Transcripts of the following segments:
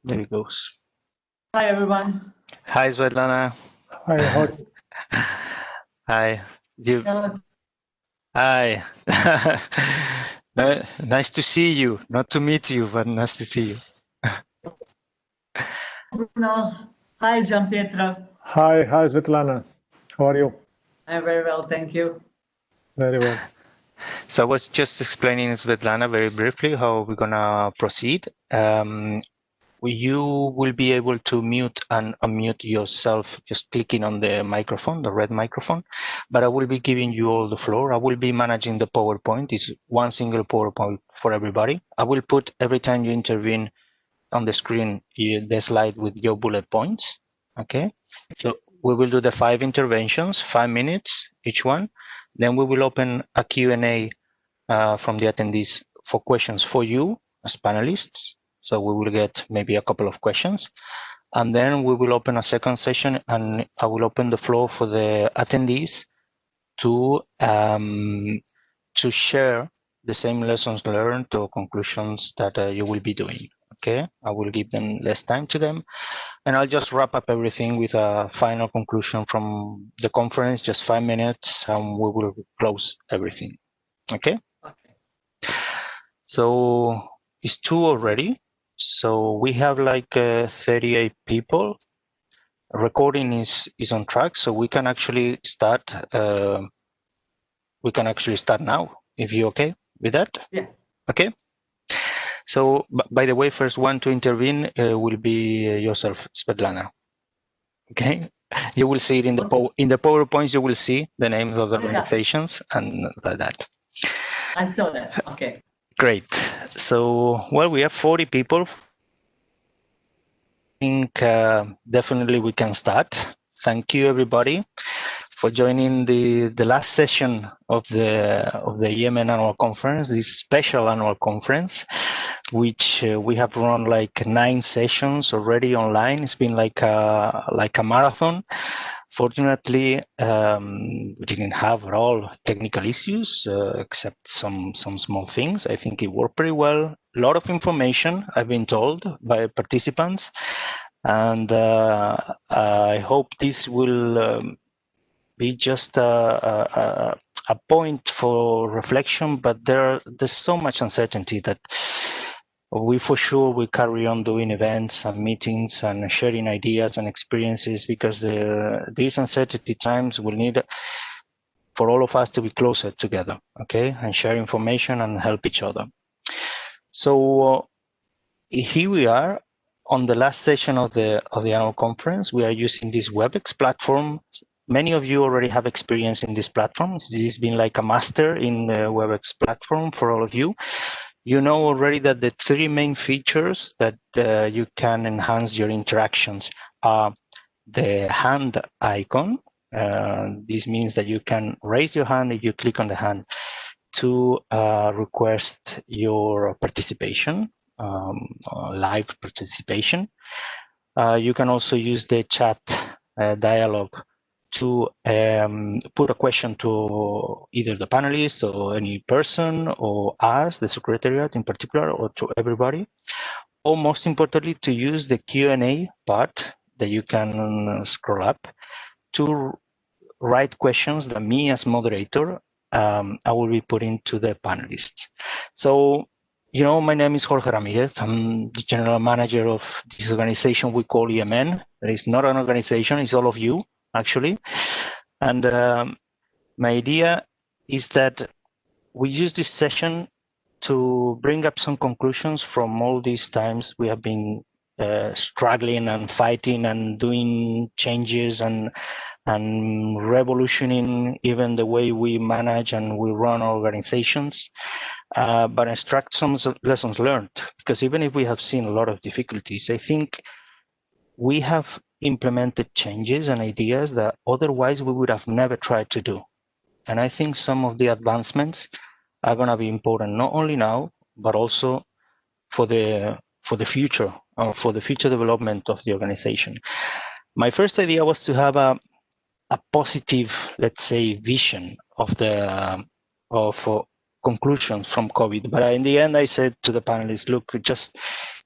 There it goes. Hi, everyone. Hi, Svetlana. Hi, how are you? Hi. Hello. Hi. Nice to see you. Not to meet you, but nice to see you. Bruno. Hi, Gianpietro. Hi, Svetlana. How are you? I'm very well, thank you. Very well. So I was just explaining to Svetlana very briefly how we're gonna proceed. You will be able to mute and unmute yourself just clicking on the microphone, the red microphone, but I will be giving you all the floor. I will be managing the PowerPoint. It's one single PowerPoint for everybody. I will put every time you intervene on the screen the slide with your bullet points. Okay, so we will do the 5 interventions, 5 minutes each one. Then we will open a Q&A from the attendees for questions for you as panelists. So we will get maybe a couple of questions. And then we will open a second session and I will open the floor for the attendees to share the same lessons learned or conclusions that you will be doing. Okay, I will give them less time to them. And I'll just wrap up everything with a final conclusion from the conference, just 5 minutes, and we will close everything. Okay? Okay. So it's 2 already. So we have like 38 people. Recording is on track, so we can actually start. We can actually start now. If you're okay with that. Yes. Okay. So by the way, first one to intervene will be yourself, Svetlana. Okay. You will see it in the PowerPoints. You will see the names of the organizations and like that. I saw that. Okay. Great. So, well, we have 40 people. I think definitely we can start. Thank you, everybody, for joining the last session of the EMN annual conference, this special annual conference, which we have run like 9 sessions already online. It's been like a marathon. Fortunately, we didn't have at all technical issues, except some small things. I think it worked pretty well. A lot of information, I've been told by participants, and I hope this will be just a point for reflection. But there's so much uncertainty that we for sure will carry on doing events and meetings and sharing ideas and experiences, because these uncertainty times will need for all of us to be closer together, okay, and share information and help each other. So here we are on the last session of the annual conference. We are using this WebEx platform. Many of you already have experience in this platform. This has been like a master in the WebEx platform for all of you. You know already that the 3 main features that you can enhance your interactions are the hand icon. This means that you can raise your hand if you click on the hand to request your participation, live participation. You can also use the chat dialogue to put a question to either the panelists or any person, or us, the secretariat in particular, or to everybody. Or most importantly, to use the Q&A part that you can scroll up to write questions that me as moderator, I will be putting to the panelists. So, you know, my name is Jorge Ramirez. I'm the general manager of this organization we call EMN. It is not an organization, it's all of you, actually. And my idea is that we use this session to bring up some conclusions from all these times we have been struggling and fighting and doing changes and revolutioning even the way we manage and we run our organizations, but extract some lessons learned. Because even if we have seen a lot of difficulties, I think we have implemented changes and ideas that otherwise we would have never tried to do. And I think some of the advancements are going to be important, not only now, but also for the future, for the future development of the organization. My first idea was to have a positive, let's say, vision of conclusions from COVID. But in the end, I said to the panelists, look, just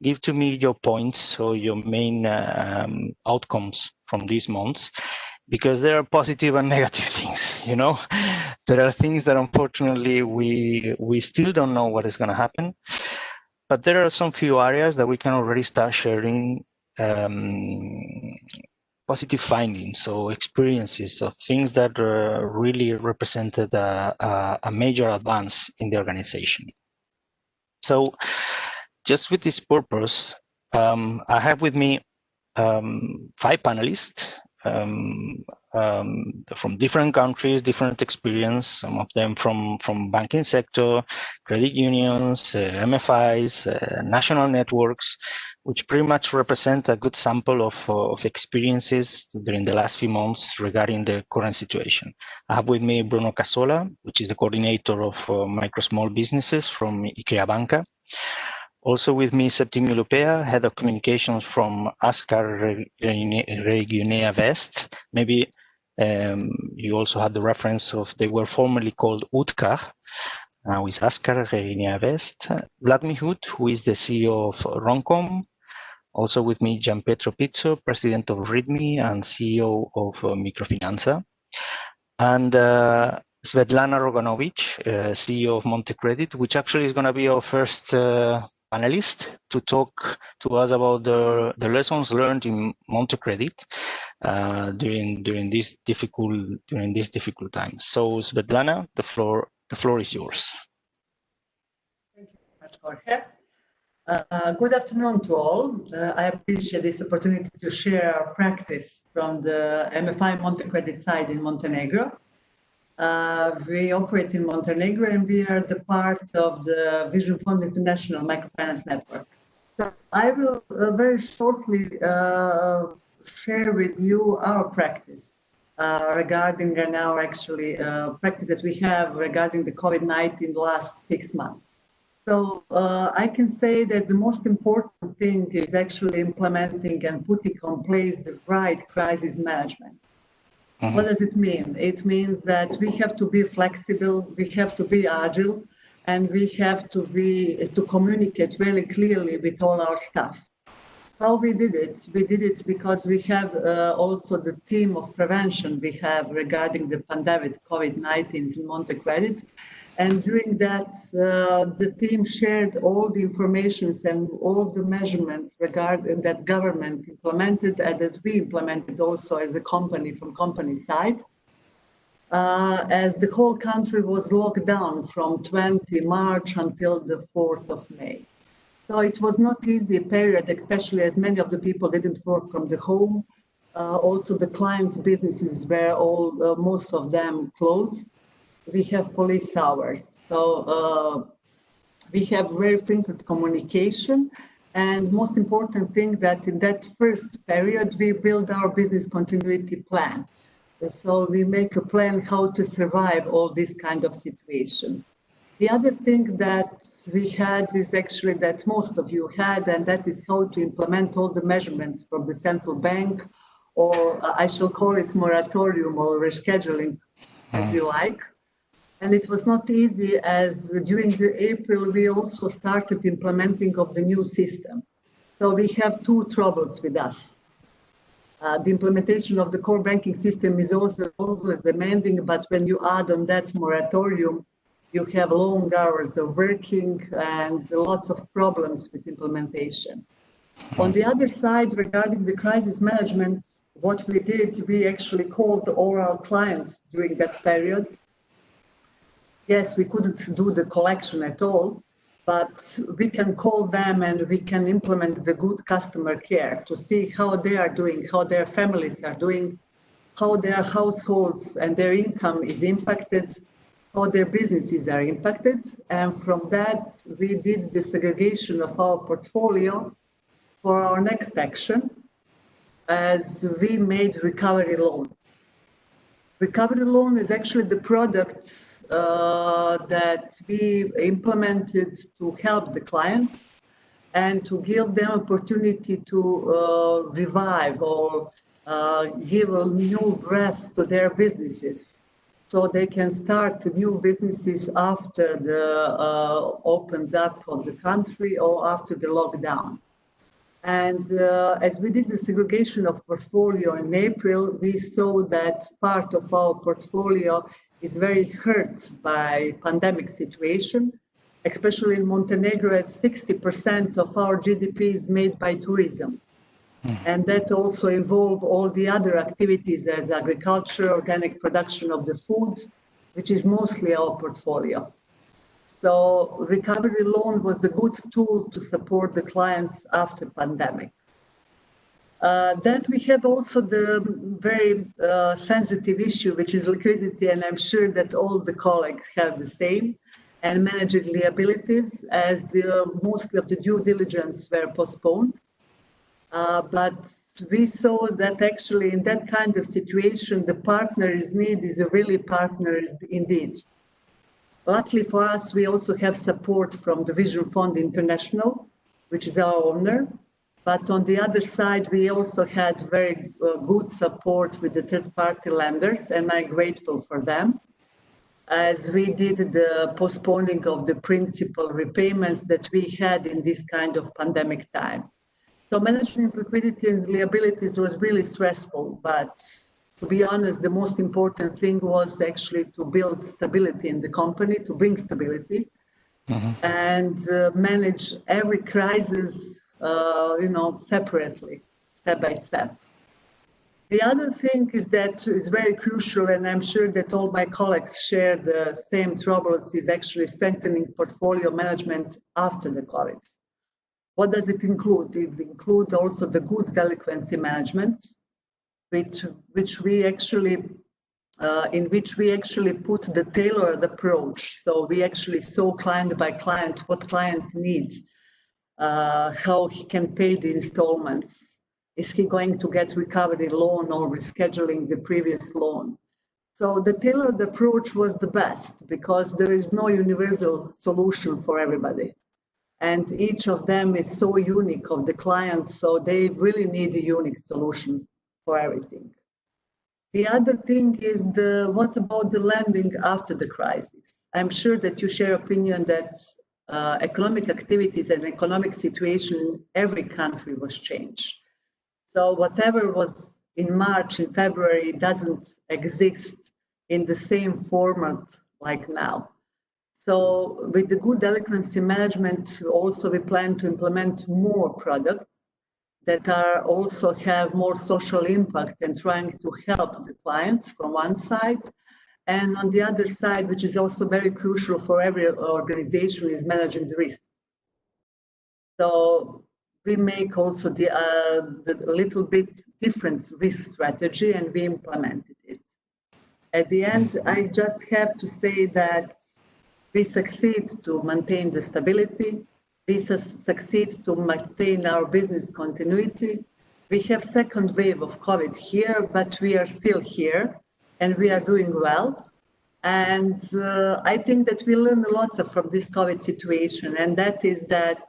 give to me your points or your main outcomes from these months, because there are positive and negative things, you know. There are things that unfortunately we still don't know what is going to happen, but there are some few areas that we can already start sharing positive findings or experiences of things that really represented a major advance in the organization. So just with this purpose, I have with me 5 panelists from different countries, different experience, some of them from banking sector, credit unions, MFIs, national networks, which pretty much represent a good sample of experiences during the last few months regarding the current situation. I have with me Bruno Casola, which is the coordinator of micro small businesses from IKEA Banca. Also with me, Septimio Lupea, Head of Communications from Ascar Regionea West. Maybe you also had the reference of they were formerly called UTCA, now it's Ascar Regionea West. Vladimir Hood, who is the CEO of Roncom. Also with me, Gianpietro Pizzo, President of README and CEO of Microfinanza. And Svetlana Roganovic, CEO of Monte Credit, which actually is going to be our first panelist to talk to us about the lessons learned in Monte Credit during these difficult times. So Svetlana, the floor is yours. Thank you very much, Jorge. Good afternoon to all. I appreciate this opportunity to share our practice from the MFI Monte Credit side in Montenegro. We operate in Montenegro and we are the part of the Vision Fund International Microfinance Network. So I will very shortly share with you our practice regarding and our actually practice that we have regarding the COVID-19 in the last 6 months. So I can say that the most important thing is actually implementing and putting in place the right crisis management. What does it mean? It means that we have to be flexible, we have to be agile, and we have to communicate very clearly with all our staff. How we did it? We did it because we have also the team of prevention we have regarding the pandemic COVID-19 in Monte Credit. And during that, the team shared all the information and all the measurements regarding that government implemented and that we implemented also as a company from company side. As the whole country was locked down from 20 March until the 4th of May. So it was not easy period, especially as many of the people didn't work from the home. Also the clients' businesses were all, most of them closed. We have police hours, so we have very frequent communication, and most important thing that in that first period we build our business continuity plan. So we make a plan how to survive all this kind of situation. The other thing that we had is actually that most of you had, and that is how to implement all the measurements from the central bank, or I shall call it moratorium or rescheduling, as you like. And it was not easy, as during the April, we also started implementing of the new system. So we have 2 troubles with us. The implementation of the core banking system is also always demanding, but when you add on that moratorium, you have long hours of working and lots of problems with implementation. On the other side, regarding the crisis management, what we did, we actually called all our clients during that period. Yes, we couldn't do the collection at all, but we can call them and we can implement the good customer care to see how they are doing, how their families are doing, how their households and their income is impacted, how their businesses are impacted. And from that, we did the segregation of our portfolio for our next action, as we made recovery loan. Recovery loan is actually the product that we implemented to help the clients and to give them opportunity to revive or give a new breath to their businesses. so they can start new businesses after the opened up of the country or after the lockdown. And as we did the segregation of portfolio in April, we saw that part of our portfolio is very hurt by pandemic situation, especially in Montenegro, as 60% of our GDP is made by tourism. And that also involve all the other activities as agriculture, organic production of the food, which is mostly our portfolio. So recovery loan was a good tool to support the clients after pandemic. Then we have also the very sensitive issue, which is liquidity, and I'm sure that all the colleagues have the same, and managing liabilities, as most of the due diligence were postponed. But we saw that actually in that kind of situation, the partner's need is a really partner indeed. Luckily for us, we also have support from the Vision Fund International, which is our owner. But on the other side, we also had very good support with the third-party lenders, and I'm grateful for them, as we did the postponing of the principal repayments that we had in this kind of pandemic time. So managing liquidity and liabilities was really stressful, but to be honest, the most important thing was actually to build stability in the company, to bring stability, and manage every crisis, separately, step by step. The other thing is that is very crucial, and I'm sure that all my colleagues share the same troubles, is actually strengthening portfolio management after the COVID. What does it include? It includes also the good delinquency management, in which we actually put the tailored approach. So we actually saw client by client what client needs, how he can pay the installments. Is he going to get recovery loan or rescheduling the previous loan? So the tailored approach was the best, because there is no universal solution for everybody. And each of them is so unique of the clients, so they really need a unique solution for everything. The other thing is what about the lending after the crisis? I'm sure that you share opinion that economic activities and economic situation in every country was changed. So whatever was in March, in February, doesn't exist in the same format like now. So with the good delinquency management, also we plan to implement more products that are also have more social impact and trying to help the clients from one side. And on the other side, which is also very crucial for every organization, is managing the risk. So we make also the little bit different risk strategy, and we implemented it. At the end, I just have to say that we succeed to maintain the stability. We succeed to maintain our business continuity. We have second wave of COVID here, but we are still here, and we are doing well. And I think that we learn a lot from this COVID situation, and that is that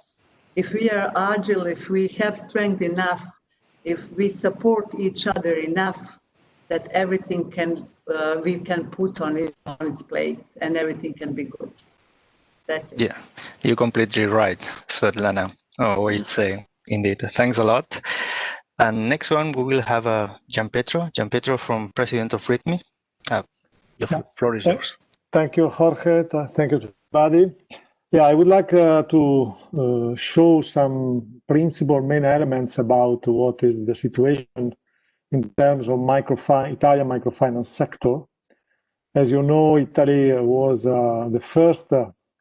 if we are agile, if we have strength enough, if we support each other enough, that everything can we can put on its place, and everything can be good. That's it. Yeah, you're completely right, Svetlana. Oh, what you say, indeed. Thanks a lot. And next one, we will have Gianpietro. Gianpietro from President of RITMI. Your floor is yours. Thank you, Jorge. Thank you, everybody. Yeah, I would like to show some principal main elements about what is the situation in terms of Italian microfinance sector. As you know, Italy was the first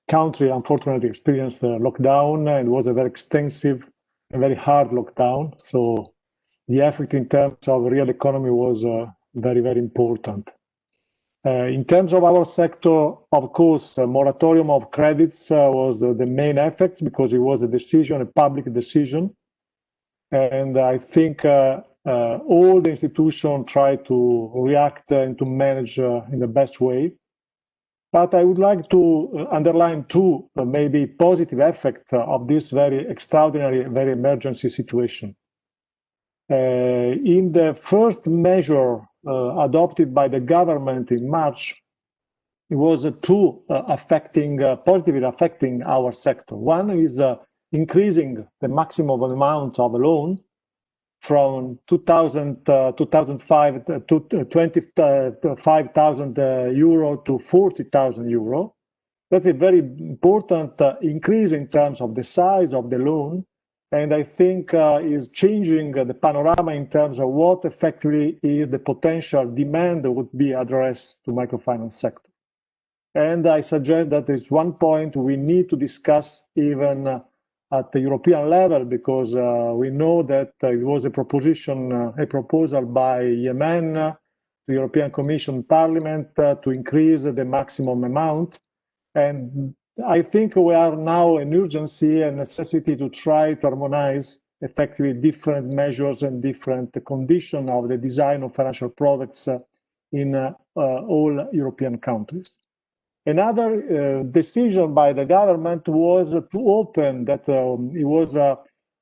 country, unfortunately, experienced lockdown, and was a very extensive and very hard lockdown. So the effect in terms of real economy was very, very important. In terms of our sector, of course, a moratorium of credits was the main effect, because it was a decision, a public decision. And I think all the institutions try to react and to manage in the best way. But I would like to underline two maybe positive effects of this very extraordinary, very emergency situation. In the first measure adopted by the government in March, was two positively affecting our sector. One is increasing the maximum amount of a loan from 25,000 euro to 40,000 euro. That's a very important increase in terms of the size of the loan, and I think is changing the panorama in terms of what effectively is the potential demand that would be addressed to microfinance sector. And I suggest that is one point we need to discuss even at the European level, because we know that it was a proposal by EMN, the European Commission, Parliament, to increase the maximum amount. And I think we are now an urgency and necessity to try to harmonize effectively different measures and different conditions of the design of financial products in all European countries. Another decision by the government was to open that it was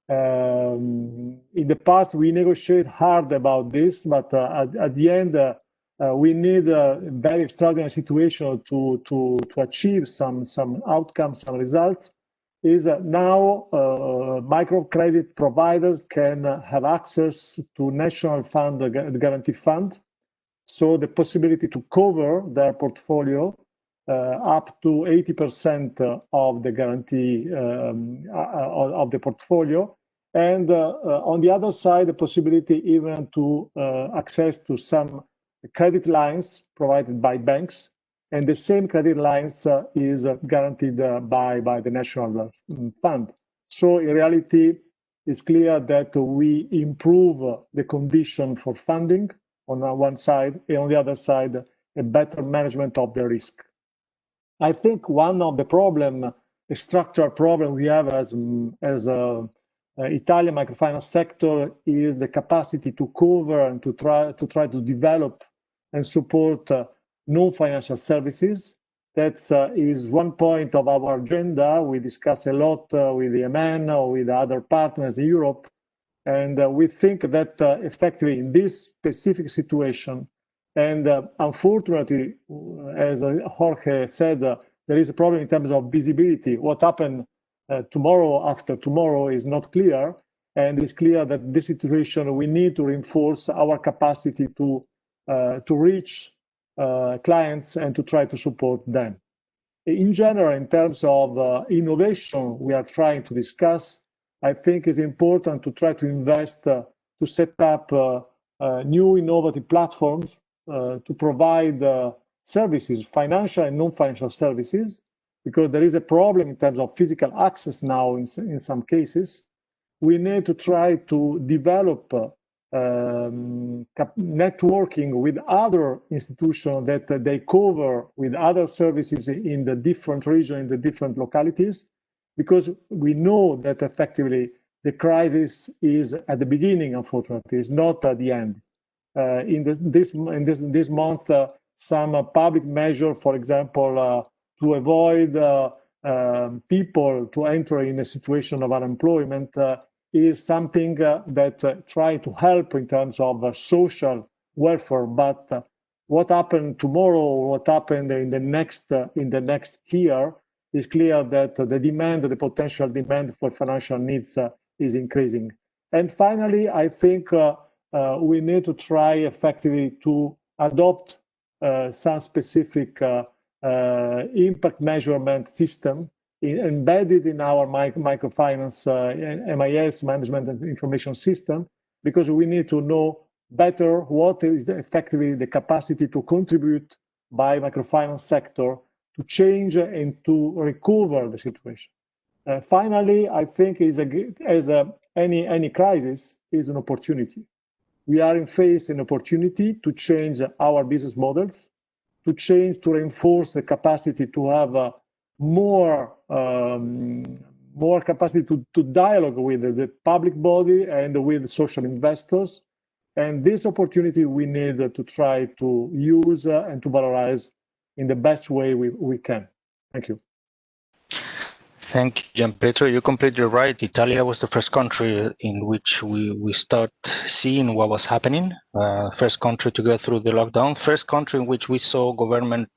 in the past we negotiated hard about this, but at the end we need a very extraordinary situation to achieve some outcomes, some results. Is now microcredit providers can have access to national fund, guarantee fund, so the possibility to cover their portfolio up to 80% of the guarantee of the portfolio. And on the other side, the possibility even to access to some credit lines provided by banks. And the same credit lines is guaranteed by the National Fund. So in reality, it's clear that we improve the condition for funding on one side, and on the other side, a better management of the risk. I think one of the a structural problem we have as Italian microfinance sector is the capacity to cover and to try to develop and support non-financial services. That is one point of our agenda. We discuss a lot with the EMN or with other partners in Europe. And we think that effectively in this specific situation, and unfortunately, as Jorge said, there is a problem in terms of visibility. What happened tomorrow, after tomorrow, is not clear. And it's clear that this situation, we need to reinforce our capacity to reach clients and to try to support them. In general, in terms of innovation we are trying to discuss, I think it's important to try to invest, to set up new innovative platforms to provide services, financial and non-financial services, because there is a problem in terms of physical access now in some cases. We need to try to develop networking with other institutions that they cover with other services in the different regions, in the different localities, because we know that effectively the crisis is at the beginning, unfortunately, it's not at the end. In this month, some public measure, for example, to avoid people to enter in a situation of unemployment is something that try to help in terms of social welfare. But what happened tomorrow, what happened in the next year, is clear that the demand, the potential demand for financial needs is increasing. And finally, I think we need to try effectively to adopt some specific impact measurement system embedded in our microfinance MIS, management and information system, because we need to know better what is effectively the capacity to contribute by microfinance sector to change and to recover the situation. Finally, I think any crisis is an opportunity. We are facing an opportunity to change our business models, to reinforce the capacity to have more capacity to dialogue with the public body and with social investors. And this opportunity we need to try to use and to valorize in the best way we can. Thank you. Thank you, Gianpietro. You're completely right. Italy was the first country in which we start seeing what was happening. First country to go through the lockdown. First country in which we saw government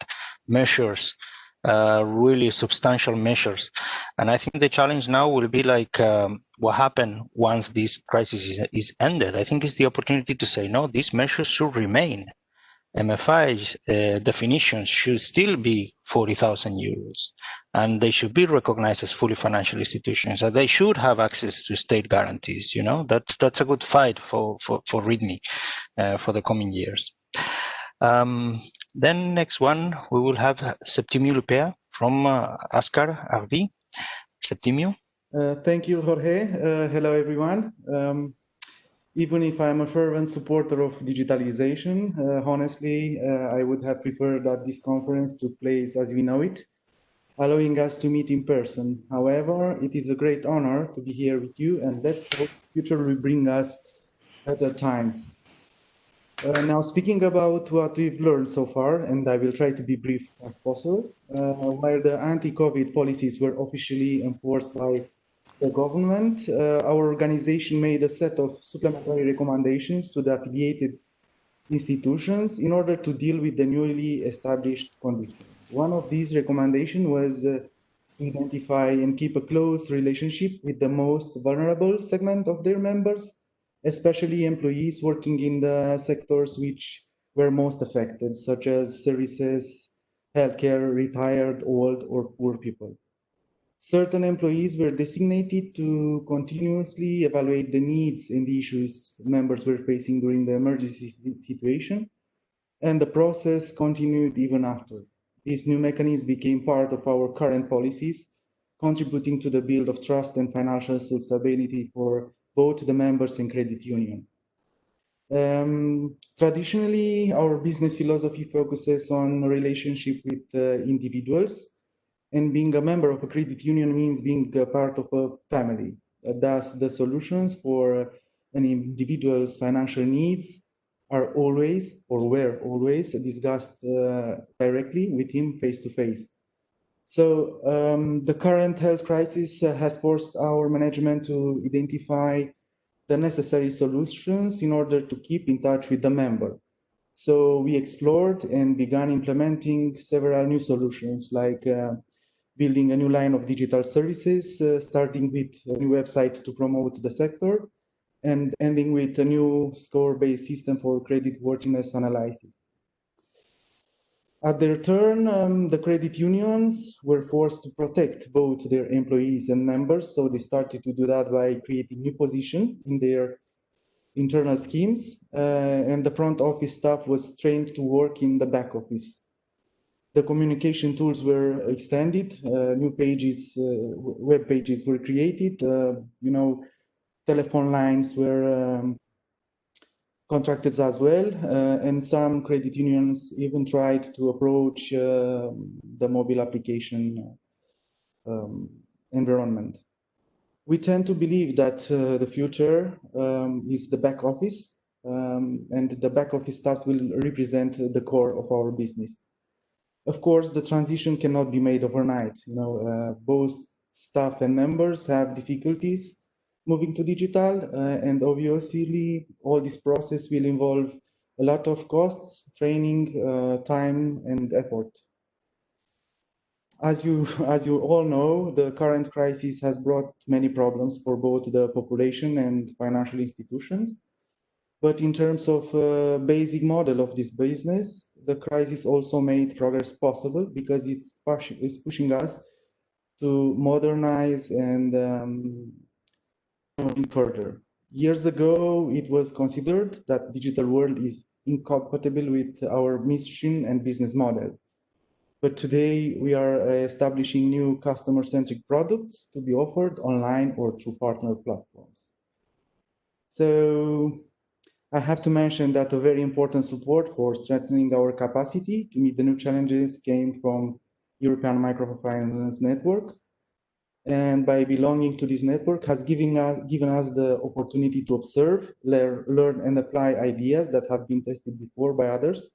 measures, really substantial measures. And I think the challenge now will be like what happened once this crisis is ended. I think it's the opportunity to say, no, these measures should remain. MFI's definition should still be 40,000 euros, and they should be recognized as fully financial institutions, and they should have access to state guarantees. You know, that's a good fight for README for the coming years. Then next one, we will have Septimio Lupea from Ascar RV. Septimio. Thank you, Jorge. Hello, everyone. Even if I'm a fervent supporter of digitalization, honestly, I would have preferred that this conference took place as we know it, allowing us to meet in person. However, it is a great honor to be here with you, and let's hope the future will bring us better times. Now, speaking about what we've learned so far, and I will try to be brief as possible, while the anti-COVID policies were officially enforced by the government, our organization made a set of supplementary recommendations to the affiliated institutions in order to deal with the newly established conditions. One of these recommendations was to identify and keep a close relationship with the most vulnerable segment of their members, especially employees working in the sectors which were most affected, such as services, healthcare, retired, old, or poor people. Certain employees were designated to continuously evaluate the needs and the issues members were facing during the emergency situation, and the process continued even after. This new mechanism became part of our current policies, contributing to the build of trust and financial stability for both the members and credit union. Traditionally, our business philosophy focuses on relationship with individuals, and being a member of a credit union means being a part of a family. Thus, the solutions for an individual's financial needs are always, or were always, discussed directly with him face to face. So the current health crisis has forced our management to identify the necessary solutions in order to keep in touch with the member. So we explored and began implementing several new solutions, like building a new line of digital services, starting with a new website to promote the sector, and ending with a new score-based system for creditworthiness analysis. At their turn, the credit unions were forced to protect both their employees and members, so they started to do that by creating new positions in their internal schemes, and the front office staff was trained to work in the back office. The communication tools were extended, new pages, web pages were created, telephone lines were contracted as well, and some credit unions even tried to approach the mobile application environment. We tend to believe that the future is the back office, and the back office staff will represent the core of our business. Of course, the transition cannot be made overnight. Both staff and members have difficulties moving to digital, and obviously all this process will involve a lot of costs, training, time, and effort. As you all know, the current crisis has brought many problems for both the population and financial institutions. But in terms of basic model of this business, the crisis also made progress possible because it's pushing us to modernize and further. Years ago, it was considered that digital world is incompatible with our mission and business model. But today we are establishing new customer-centric products to be offered online or through partner platforms. So I have to mention that a very important support for strengthening our capacity to meet the new challenges came from European Microfinance Network. And by belonging to this network has given us the opportunity to observe, learn and apply ideas that have been tested before by others.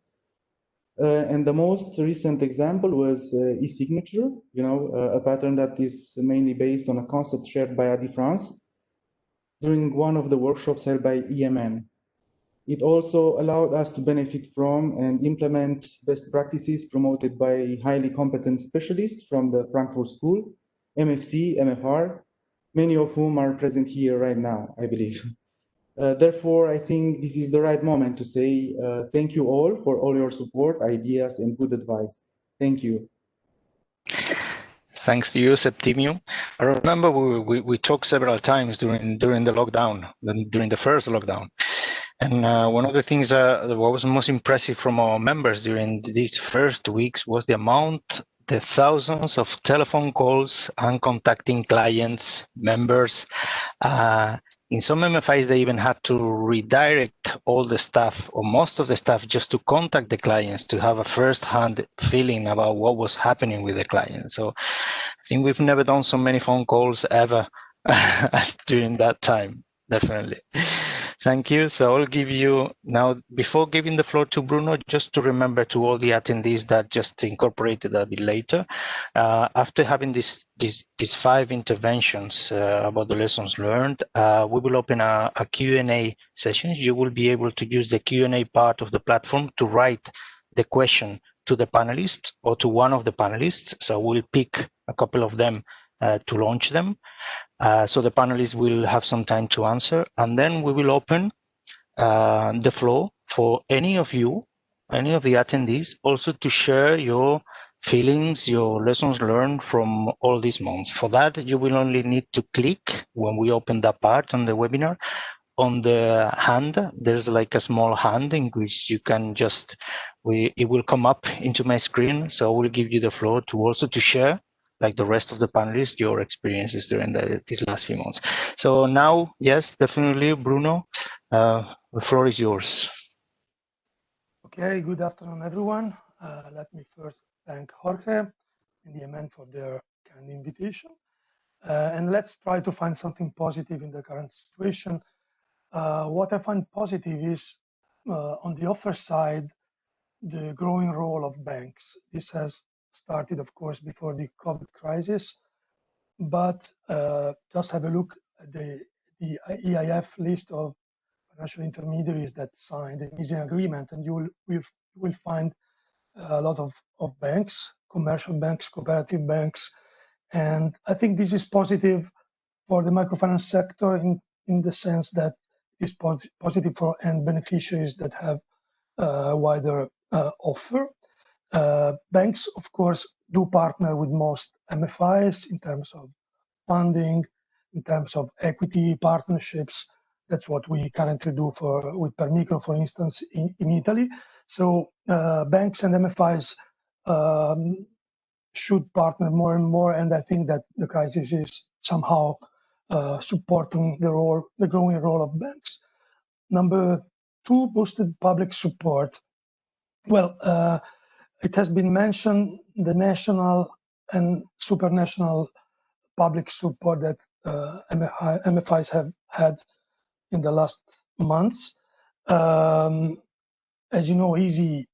And the most recent example was e-signature, a pattern that is mainly based on a concept shared by Adi France during one of the workshops held by EMN. It also allowed us to benefit from and implement best practices promoted by highly competent specialists from the Frankfurt School, MFC, MFR, many of whom are present here right now, I believe. Therefore, I think this is the right moment to say thank you all for all your support, ideas, and good advice. Thank you. Thanks to you, Septimio. I remember we talked several times during the lockdown, during the first lockdown. And one of the things that was most impressive from our members during these first weeks was the amount, the thousands of telephone calls and contacting clients, members. In some MFIs, they even had to redirect all the staff or most of the staff just to contact the clients to have a first-hand feeling about what was happening with the client. So I think we've never done so many phone calls ever as during that time, definitely. Thank you. So I'll give you now, before giving the floor to Bruno, just to remember to all the attendees that just incorporated a bit later, after having these 5 interventions about the lessons learned, we will open a Q&A session. You will be able to use the Q&A part of the platform to write the question to the panelists or to one of the panelists. So we'll pick a couple of them to launch them. So the panelists will have some time to answer, and then we will open the floor for any of you, any of the attendees, also to share your feelings, your lessons learned from all these months. For that, you will only need to click when we open that part on the webinar. On the hand, there's like a small hand in which you can just, it will come up into my screen. So I will give you the floor to also to share, like the rest of the panelists, your experiences during these last few months. So now, yes, definitely, Bruno, the floor is yours. Okay, good afternoon, everyone. Let me first thank Jorge and EMN for their kind invitation. And let's try to find something positive in the current situation. What I find positive is, on the offer side, the growing role of banks. This has started, of course, before the COVID crisis, but just have a look at the EIF list of financial intermediaries that signed an easy agreement, and you will find a lot of banks, commercial banks, cooperative banks, and I think this is positive for the microfinance sector in the sense that it's positive for end beneficiaries that have a wider offer. Banks, of course, do partner with most MFIs in terms of funding, in terms of equity partnerships. That's what we currently do with Permicro, for instance, in Italy. So banks and MFIs should partner more and more, and I think that the crisis is somehow supporting the growing role of banks. Number 2, boosted public support. Well, it has been mentioned the national and supranational public support that MFIs have had in the last months. As you know, EASY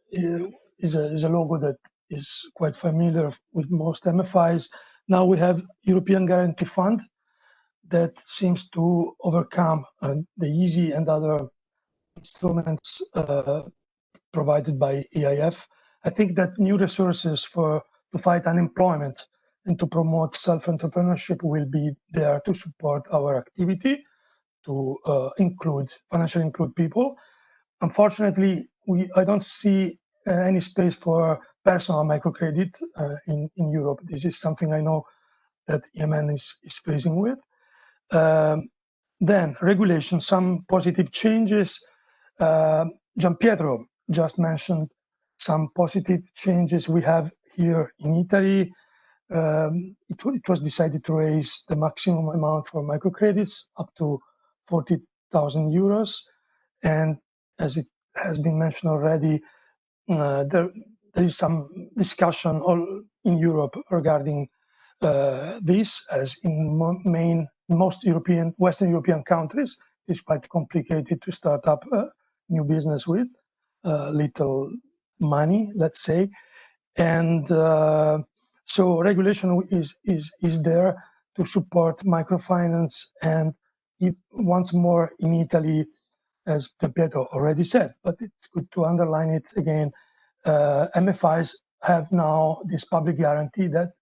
is a logo that is quite familiar with most MFIs. Now we have European Guarantee Fund that seems to overcome the EASY and other instruments provided by EIF. I think that new resources to fight unemployment and to promote self-entrepreneurship will be there to support our activity, to financially include people. Unfortunately, I don't see any space for personal microcredit in Europe. This is something I know that EMN is facing with. Then regulation, some positive changes. Gianpietro just mentioned some positive changes we have here in Italy. It was decided to raise the maximum amount for microcredits up to 40,000 euros. And as it has been mentioned already, there is some discussion all in Europe regarding this, as in most Western European countries, it's quite complicated to start up a new business with little money, let's say. And so regulation is there to support microfinance. And once more in Italy, as Pietro already said, but it's good to underline it again. MFIs have now this public guarantee that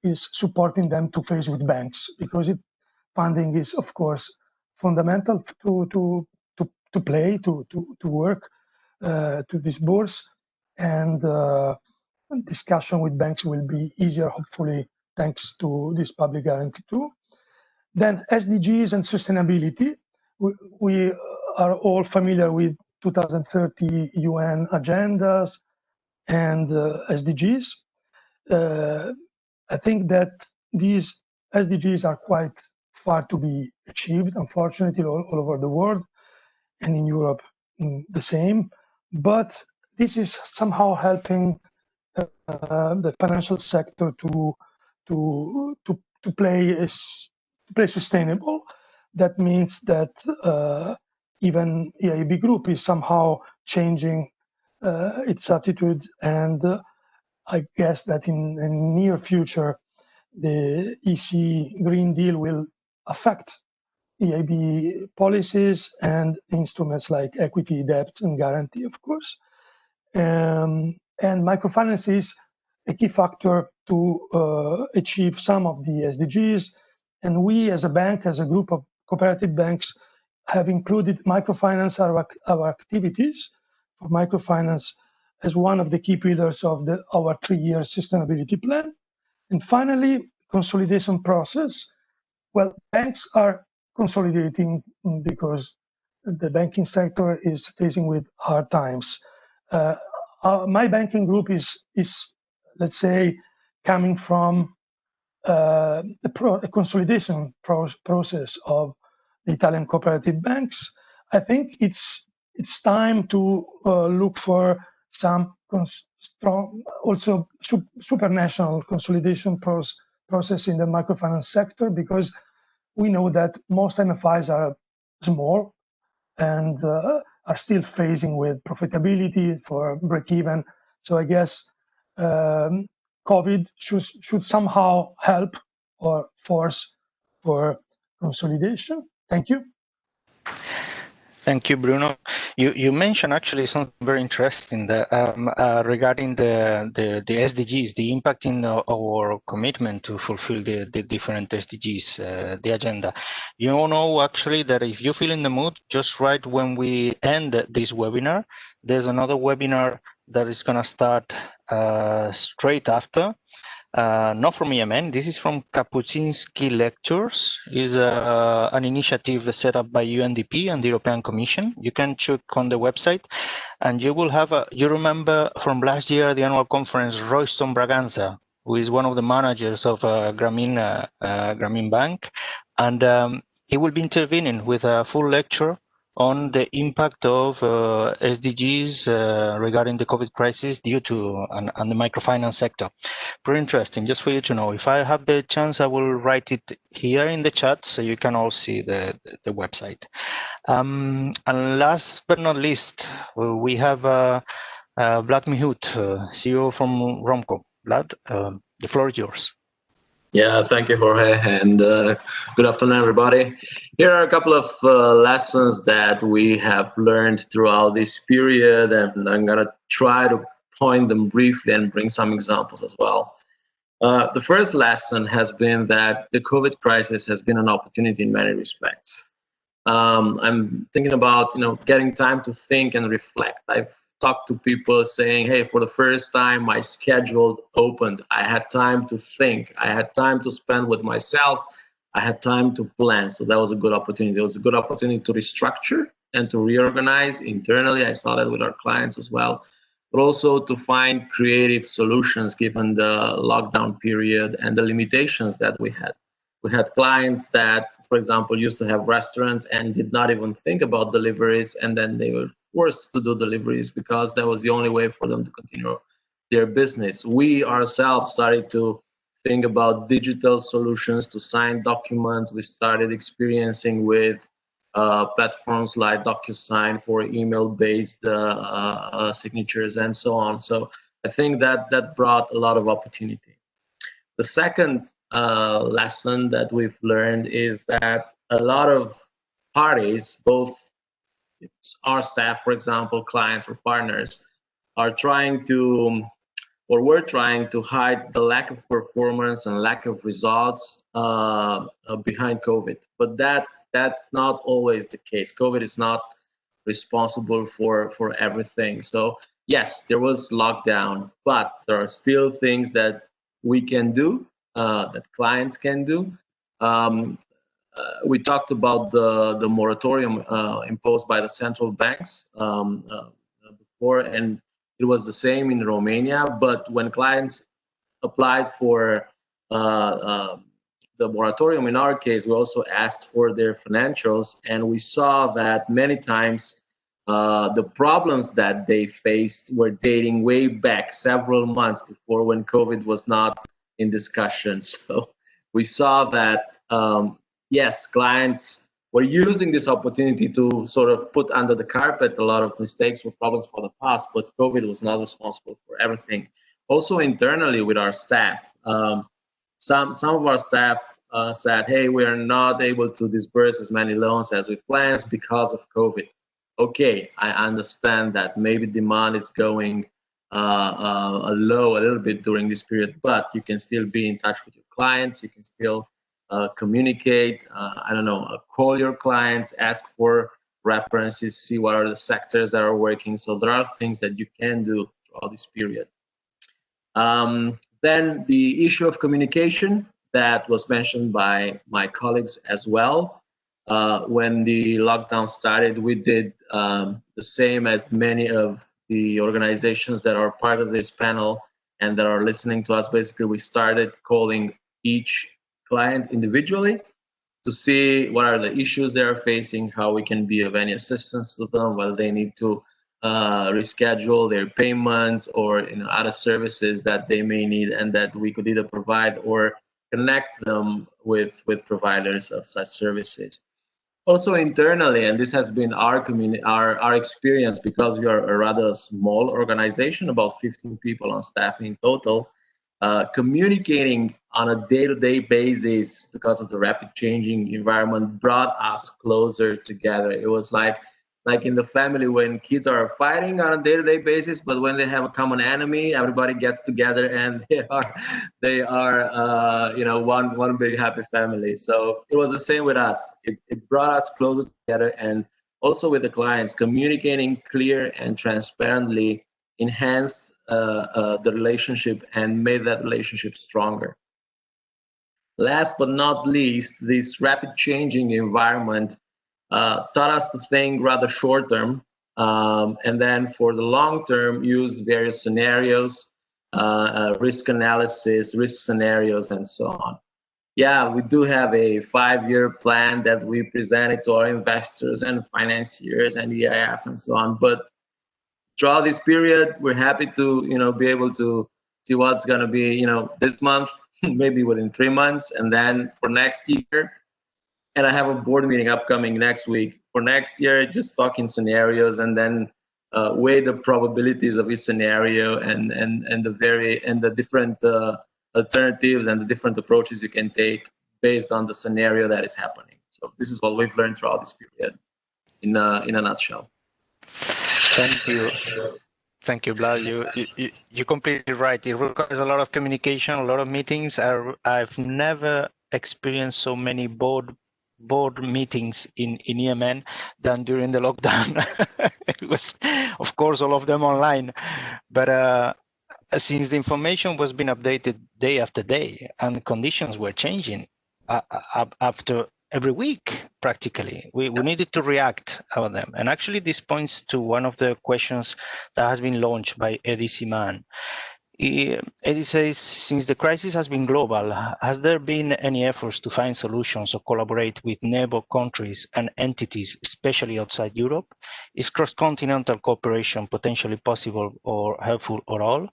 is supporting them to face with banks, because funding is, of course, fundamental to work, to disburse, and discussion with banks will be easier, hopefully, thanks to this public guarantee too. Then SDGs and sustainability. We are all familiar with 2030 UN agendas and SDGs. I think that these SDGs are quite far to be achieved, unfortunately, all over the world, and in Europe the same. But this is somehow helping the financial sector to play sustainable. That means that even EIB Group is somehow changing its attitude, and I guess that in the near future, the EC Green Deal will affect EIB policies and instruments like equity, debt, and guarantee, of course. And microfinance is a key factor to achieve some of the SDGs. And we, as a bank, as a group of cooperative banks, have included microfinance, our activities for microfinance, as one of the key pillars of our 3-year sustainability plan. And finally, consolidation process. Well, banks are consolidating because the banking sector is facing with hard times. My banking group is let's say, coming from a consolidation process of the Italian cooperative banks. I think it's time to look for some strong, also supranational consolidation process in the microfinance sector, because we know that most MFIs are small and are still facing with profitability for break-even. So I guess COVID should somehow help or force for consolidation. Thank you. Thank you, Bruno. You mentioned actually something very interesting that, regarding the SDGs, the impact in our commitment to fulfill the different SDGs, the agenda. You know actually that if you feel in the mood, just right when we end this webinar, there's another webinar that is going to start straight after. Not from EMN, this is from Kapuczynski Lectures. Is an initiative set up by UNDP and the European Commission. You can check on the website, and you will have you remember from last year the annual conference, Royston Braganza, who is one of the managers of Grameen Bank, and he will be intervening with a full lecture on the impact of SDGs regarding the COVID crisis due to and the microfinance sector. Pretty interesting, just for you to know. If I have the chance, I will write it here in the chat so you can all see the website. And last but not least, we have Vlad Mihut, CEO from Romco. Vlad, the floor is yours. Yeah, thank you, Jorge, and good afternoon, everybody. Here are a couple of lessons that we have learned throughout this period, and I'm going to try to point them briefly and bring some examples as well. The first lesson has been that the COVID crisis has been an opportunity in many respects. I'm thinking about, getting time to think and reflect. I've talked to people saying, hey, for the first time, my schedule opened. I had time to think. I had time to spend with myself. I had time to plan. So that was a good opportunity. It was a good opportunity to restructure and to reorganize internally. I saw that with our clients as well, but also to find creative solutions given the lockdown period and the limitations that we had. We had clients that, for example, used to have restaurants and did not even think about deliveries, and then they were forced to do deliveries because that was the only way for them to continue their business. We ourselves started to think about digital solutions to sign documents. We started experiencing with platforms like DocuSign for email-based signatures and so on. So I think that brought a lot of opportunity. The second lesson that we've learned is that a lot of parties, both our staff, for example, clients or partners, are trying to, or we're trying to hide the lack of performance and lack of results behind COVID. But that's not always the case. COVID is not responsible for everything. So yes, there was lockdown, but there are still things that we can do, that clients can do. We talked about the moratorium imposed by the central banks before, and it was the same in Romania. But when clients applied for the moratorium, in our case, we also asked for their financials, and we saw that many times the problems that they faced were dating way back several months before, when COVID was not in discussion. So we saw that yes, clients were using this opportunity to sort of put under the carpet a lot of mistakes or problems for the past, but COVID was not responsible for everything. Also internally with our staff, some of our staff said, hey, we are not able to disburse as many loans as we planned because of COVID. Okay, I understand that maybe demand is going low a little bit during this period, but you can still be in touch with your clients. You can still communicate, I don't know, call your clients, ask for references, see what are the sectors that are working. So there are things that you can do throughout this period. Then the issue of communication that was mentioned by my colleagues as well. When the lockdown started, we did the same as many of the organizations that are part of this panel and that are listening to us. Basically, we started calling each client individually to see what are the issues they are facing, how we can be of any assistance to them, whether they need to reschedule their payments or other services that they may need, and that we could either provide or connect them with providers of such services. Also internally, and this has been our experience, because we are a rather small organization, about 15 people on staff in total, communicating on a day-to-day basis because of the rapid changing environment brought us closer together. It was like in the family when kids are fighting on a day-to-day basis, but when they have a common enemy, everybody gets together and they are one big happy family. So it was the same with us. It brought us closer together, and also with the clients, communicating clear and transparently enhanced the relationship and made that relationship stronger. Last but not least, this rapid changing environment taught us to think rather short term, and then for the long term, use various scenarios, risk analysis, risk scenarios, and so on. Yeah, we do have a 5-year plan that we presented to our investors and financiers and EIF and so on, but throughout this period, we're happy to be able to see what's going to be this month, maybe within 3 months, and then for next year. And I have a board meeting upcoming next week for next year, just talking scenarios, and then weigh the probabilities of each scenario and the different alternatives and the different approaches you can take based on the scenario that is happening. So this is what we've learned throughout this period in a nutshell. Thank you. Thank you, Vlad. You're completely right. It requires a lot of communication, a lot of meetings. I've never experienced so many board meetings in EMN than during the lockdown. It was, of course, all of them online, but since the information was being updated day after day and conditions were changing after every week, practically, we needed to react on them. And actually, this points to one of the questions that has been launched by Eddie Siman. Eddie says, since the crisis has been global, has there been any efforts to find solutions or collaborate with neighbor countries and entities, especially outside Europe? Is cross-continental cooperation potentially possible or helpful at all?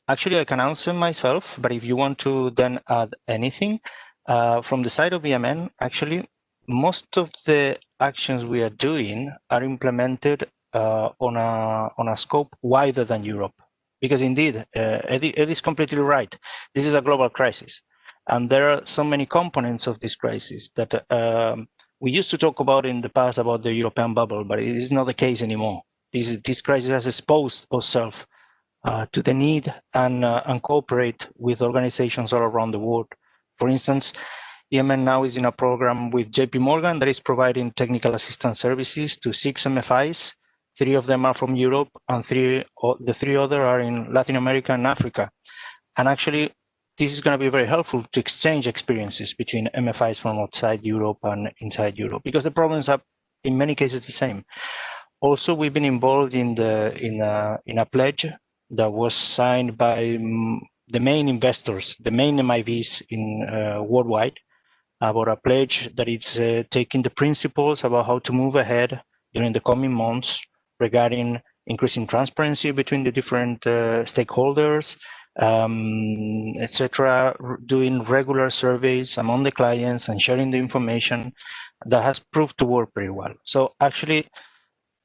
Actually, I can answer myself, but if you want to then add anything, from the side of EMN, actually, most of the actions we are doing are implemented on a scope wider than Europe. Because indeed, Eddie is completely right. This is a global crisis. And there are so many components of this crisis that We used to talk about in the past about the European bubble, but it is not the case anymore. This crisis has exposed itself to the need and cooperate with organizations all around the world. For instance, EMN now is in a program with JP Morgan that is providing technical assistance services to 6 MFIs. 3 of them are from Europe, and the 3 other are in Latin America and Africa. And actually, this is going to be very helpful to exchange experiences between MFIs from outside Europe and inside Europe, because the problems are in many cases the same. Also, we've been involved in a pledge that was signed by the main investors, the main MIVs in worldwide, about a pledge that it's taking the principles about how to move ahead during the coming months regarding increasing transparency between the different stakeholders, etc., doing regular surveys among the clients and sharing the information that has proved to work very well. So actually,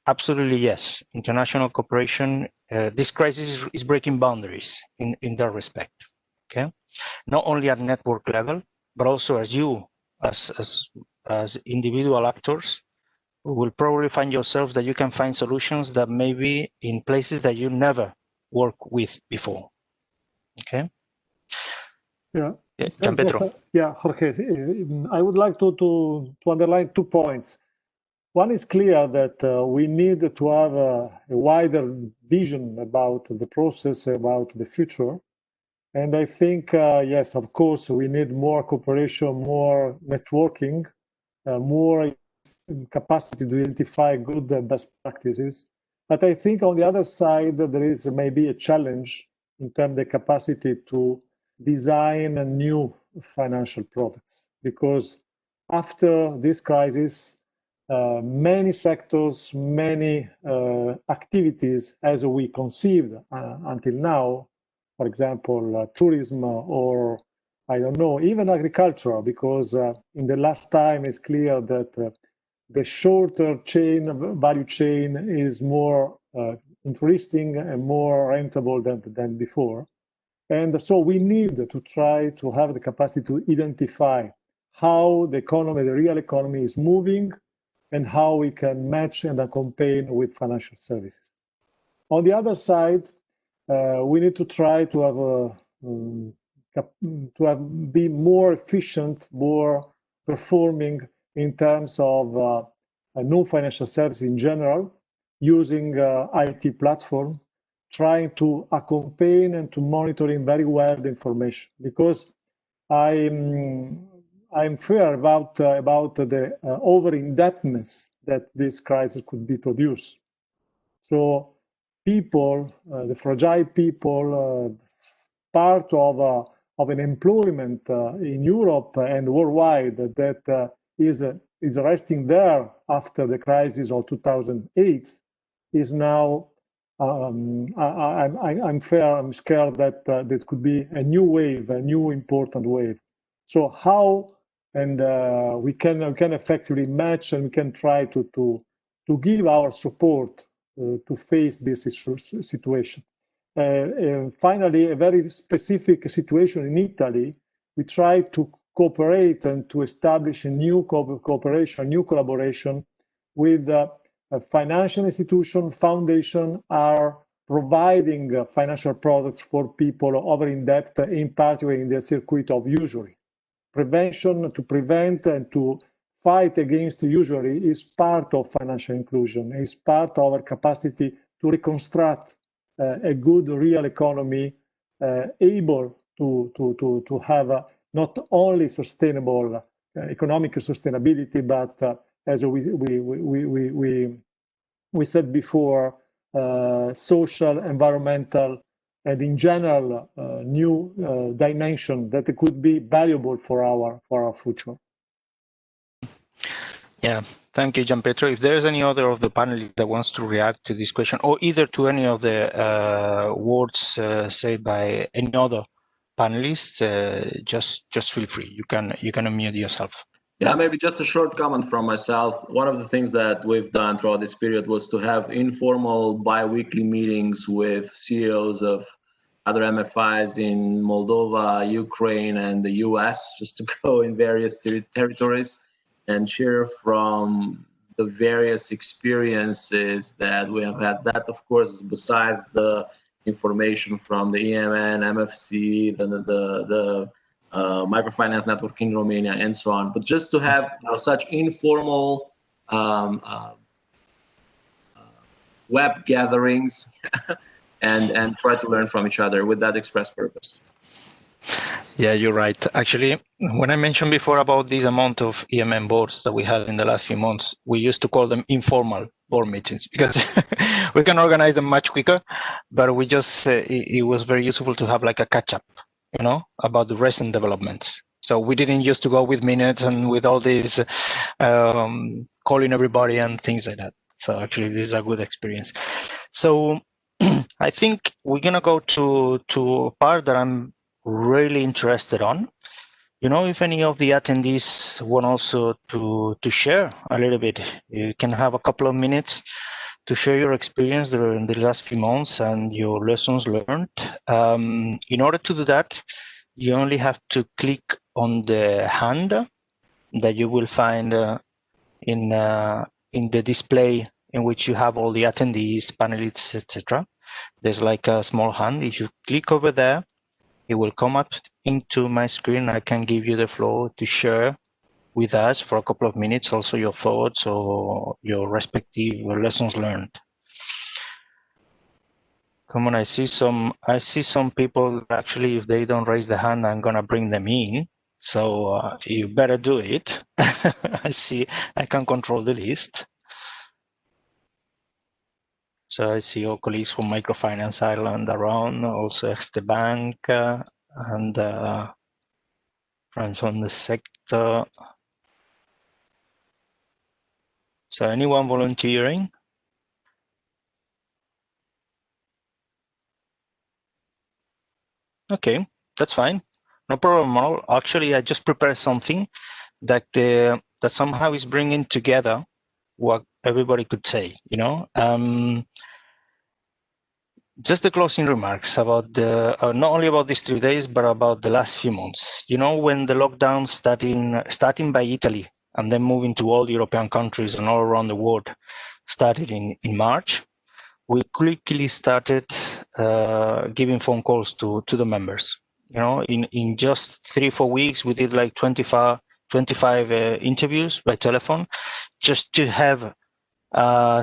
absolutely yes, international cooperation, this crisis is breaking boundaries in that respect, okay? Not only at network level, but also as you, as individual actors, will probably find yourselves that you can find solutions that may be in places that you never worked with before. Okay. Yeah. Gianpietro. Yeah, Jorge. I would like to underline 2 points. One is clear that we need to have a wider vision about the process, about the future. And I think, yes, of course, we need more cooperation, more networking, more capacity to identify good and best practices. But I think on the other side, there is maybe a challenge in terms of the capacity to design new financial products. Because after this crisis, many sectors, many activities as we conceived until now, for example, tourism or I don't know, even agriculture, because in the last time it's clear that the shorter value chain is more interesting and more rentable than before. And so we need to try to have the capacity to identify how the economy, the real economy is moving and how we can match and accompany with financial services. On the other side, we need to try to be more efficient, more performing in terms of non-financial services in general, using IT platform, trying to accompany and to monitoring very well the information, because I'm fear about the over-indebtedness that this crisis could be produced. So people, the fragile people, part of an employment in Europe and worldwide that is resting there after the crisis of 2008 is now. I'm scared that there could be a new wave, a new important wave. So how we can effectively match and we can try to give our support to face this situation. Finally, a very specific situation in Italy, we try to cooperate and to establish a new cooperation, new collaboration with a financial institution, foundation are providing financial products for people over in debt, in particular in the circuit of usury. Prevention, to prevent and to fight against usury is part of financial inclusion, is part of our capacity to reconstruct a good real economy able to have not only sustainable economic sustainability, but as we said before, social, environmental, and in general, new dimension that could be valuable for our future. Yeah, thank you, Gianpietro. If there's any other of the panelists that wants to react to this question, or either to any of the words said by any other panelists, just feel free. You can unmute yourself. Yeah, maybe just a short comment from myself. One of the things that we've done throughout this period was to have informal bi-weekly meetings with CEOs of other MFIs in Moldova, Ukraine, and the US, just to go in various territories and share from the various experiences that we have had. That, of course, is besides the information from the EMN, MFC, the microfinance network in Romania, and so on. But just to have such informal web gatherings and try to learn from each other with that express purpose. Yeah, you're right. Actually, when I mentioned before about this amount of EMN boards that we had in the last few months, we used to call them informal board meetings because we can organize them much quicker, but we just, it was very useful to have like a catch up, you know, about the recent developments. So we didn't used to go with minutes and with all these calling everybody and things like that. So actually, this is a good experience. So I think we're gonna go to a part that I'm really interested on. You know, if any of the attendees want also to share a little bit, you can have a couple of minutes to share your experience during the last few months and your lessons learned. In order to do that, you only have to click on the hand that you will find in the display in which you have all the attendees, panelists, etc. There's like a small hand. If you click over there, it will come up into my screen. I can give you the floor to share with us for a couple of minutes also your thoughts or your respective lessons learned. Come on, I see some people actually, if they don't raise the hand, I'm gonna bring them in. So you better do it. I see I can control the list. So I see all colleagues from Microfinance Ireland around, also Erste Bank and friends from the sector. So anyone volunteering? Okay, that's fine. No problem at all. Actually, I just prepared something that that somehow is bringing together what everybody could say, you know. Just the closing remarks about the not only about these 3 days, but about the last few months. You know, when the lockdown starting by Italy and then moving to all European countries and all around the world, started in March, we quickly started giving phone calls to the members. You know, in just 3-4 weeks, we did like 25 interviews by telephone, just to have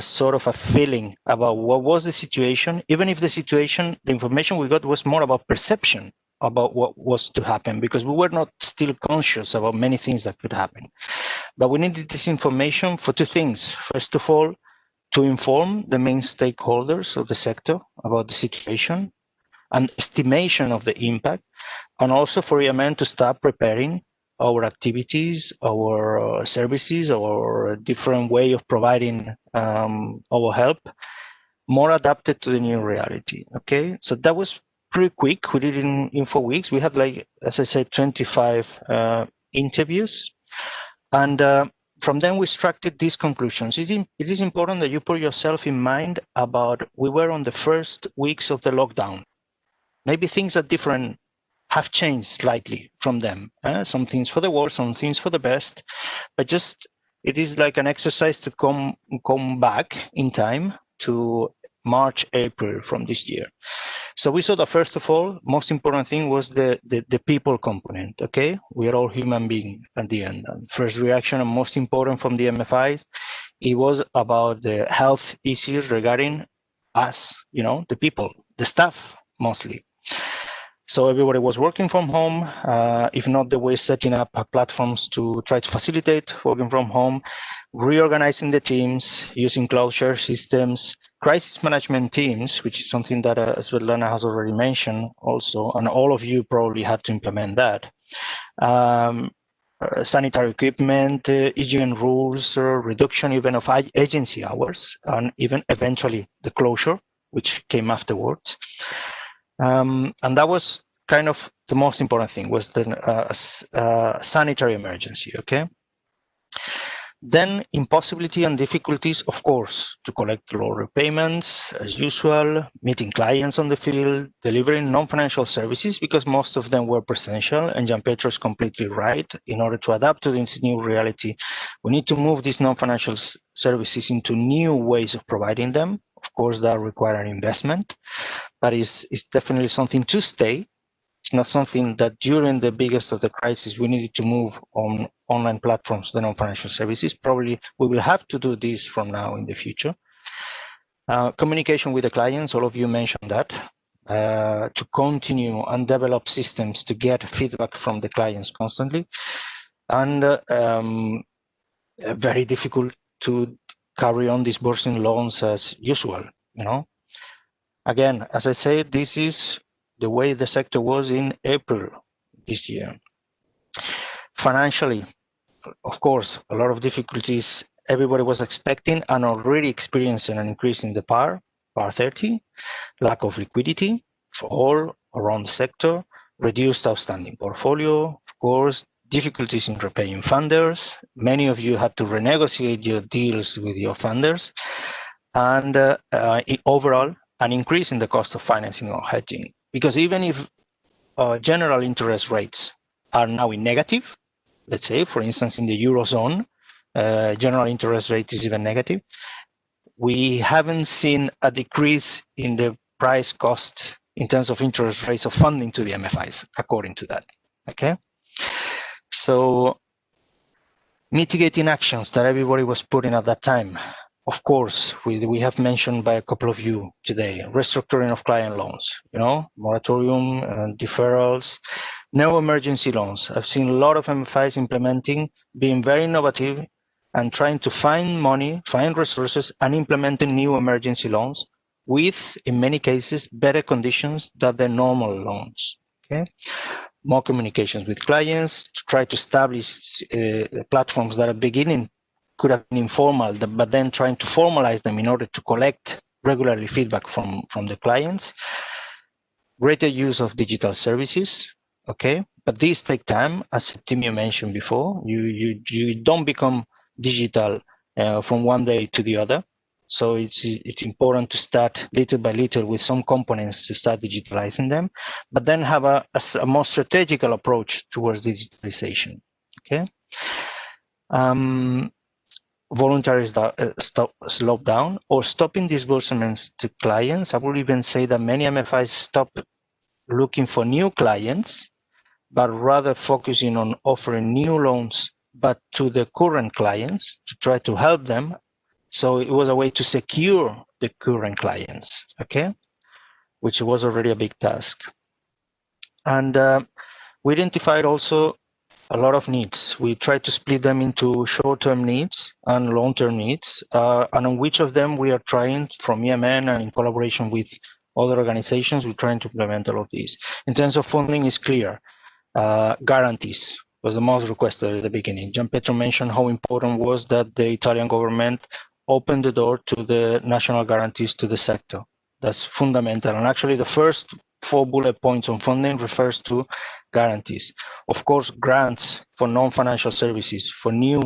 sort of a feeling about what was the situation, even if the information we got was more about perception about what was to happen, because we were not still conscious about many things that could happen. But we needed this information for 2 things. First of all, to inform the main stakeholders of the sector about the situation and estimation of the impact, and also for EMN to start preparing our activities, our services, our different way of providing our help, more adapted to the new reality. Okay, so that was pretty quick. We did it in 4 weeks. We had, like, as I said, 25 interviews, and from then we extracted these conclusions. It is important that you put yourself in mind about, we were on the first weeks of the lockdown. Maybe things are different, have changed slightly from them. Some things for the worse, some things for the best, but just, it is like an exercise to come back in time to March, April from this year. So we saw that, first of all, most important thing was the people component. Okay, we are all human beings at the end. And first reaction, and most important from the MFIs, it was about the health issues regarding us, you know, the people, the staff mostly. So everybody was working from home. If not, they were setting up platforms to try to facilitate working from home, reorganizing the teams, using cloud share systems, crisis management teams, which is something that Svetlana has already mentioned also, and all of you probably had to implement that. Sanitary equipment, EGN rules, reduction even of agency hours, and even eventually the closure, which came afterwards. And that was kind of the most important thing, was the sanitary emergency. Okay, Then impossibility and difficulties, of course, to collect loan repayments as usual, meeting clients on the field, delivering non-financial services because most of them were presential, and Gianpietro is completely right. In order to adapt to this new reality, we need to move these non-financial services into new ways of providing them. Of course, that requires an investment, but it's definitely something to stay. It's not something that during the biggest of the crisis we needed to move on online platforms, the non-financial services. Probably we will have to do this from now in the future. Communication with the clients, all of you mentioned that. To continue and develop systems to get feedback from the clients constantly. And very difficult to carry on disbursing loans as usual, you know. Again, as I said, this is the way the sector was in April this year. Financially, of course, a lot of difficulties everybody was expecting and already experiencing an increase in the PAR 30, lack of liquidity for all around the sector, reduced outstanding portfolio, of course, difficulties in repaying funders. Many of you had to renegotiate your deals with your funders, and overall, an increase in the cost of financing or hedging. Because even if general interest rates are now in negative, let's say, for instance, in the Eurozone, general interest rate is even negative, we haven't seen a decrease in the price cost in terms of interest rates of funding to the MFIs, according to that, okay? So mitigating actions that everybody was putting at that time. Of course, we have mentioned by a couple of you today, restructuring of client loans, you know, moratorium and deferrals, no emergency loans. I've seen a lot of MFIs implementing, being very innovative and trying to find money, find resources and implementing new emergency loans with, in many cases, better conditions than the normal loans, okay? More communications with clients to try to establish platforms that are beginning could have been informal, but then trying to formalize them in order to collect regularly feedback from the clients. Greater use of digital services, okay? But these take time, as Timio mentioned before. You don't become digital from one day to the other. So it's important to start little by little with some components to start digitalizing them, but then have a more strategical approach towards digitalization, okay? Voluntary slow down or stopping disbursements to clients. I would even say that many MFIs stop looking for new clients, but rather focusing on offering new loans, but to the current clients to try to help them. So it was a way to secure the current clients, okay? Which was already a big task. And we identified also a lot of needs. We tried to split them into short-term needs and long-term needs, and on which of them we are trying from EMN and in collaboration with other organizations, we're trying to implement all of these. In terms of funding, it's clear. Guarantees was the most requested at the beginning. Gianpietro mentioned how important was that the Italian government opened the door to the national guarantees to the sector. That's fundamental. And actually the first 4 bullet points on funding refers to guarantees. Of course, grants for non-financial services, for new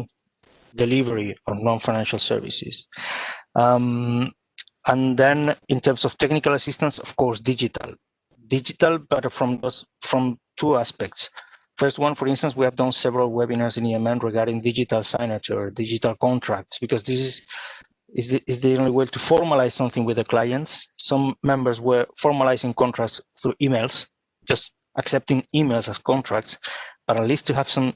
delivery of non-financial services. And then in terms of technical assistance, of course, digital, but from 2 aspects. First one, for instance, we have done several webinars in EMN regarding digital signature, digital contracts, because this is the only way to formalize something with the clients. Some members were formalizing contracts through emails, just accepting emails as contracts, but at least to have some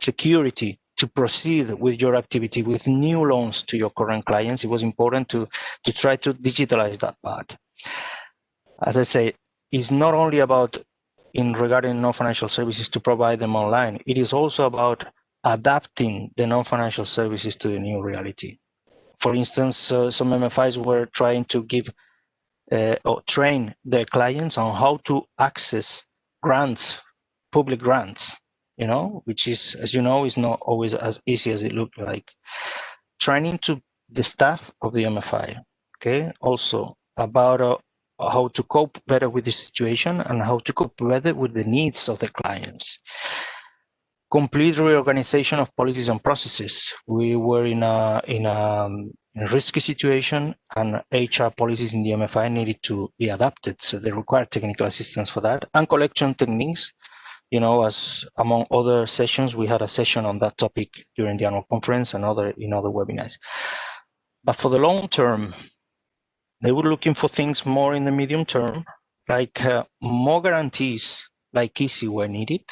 security to proceed with your activity with new loans to your current clients. It was important to try to digitalize that part. As I say, it's not only about regarding non-financial services to provide them online. It is also about adapting the non-financial services to the new reality. For instance, some MFIs were trying to give or train their clients on how to access grants, public grants, you know, which is, as you know, is not always as easy as it looked like. Training to the staff of the MFI, okay, also about how to cope better with the situation and how to cope better with the needs of the clients. complete reorganization of policies and processes. We were in a risky situation, and HR policies in the MFI needed to be adapted, so they required technical assistance for that. And collection techniques, you know, as among other sessions, we had a session on that topic during the annual conference and in other webinars. But for the long term, they were looking for things more in the medium term, like more guarantees like EASY were needed.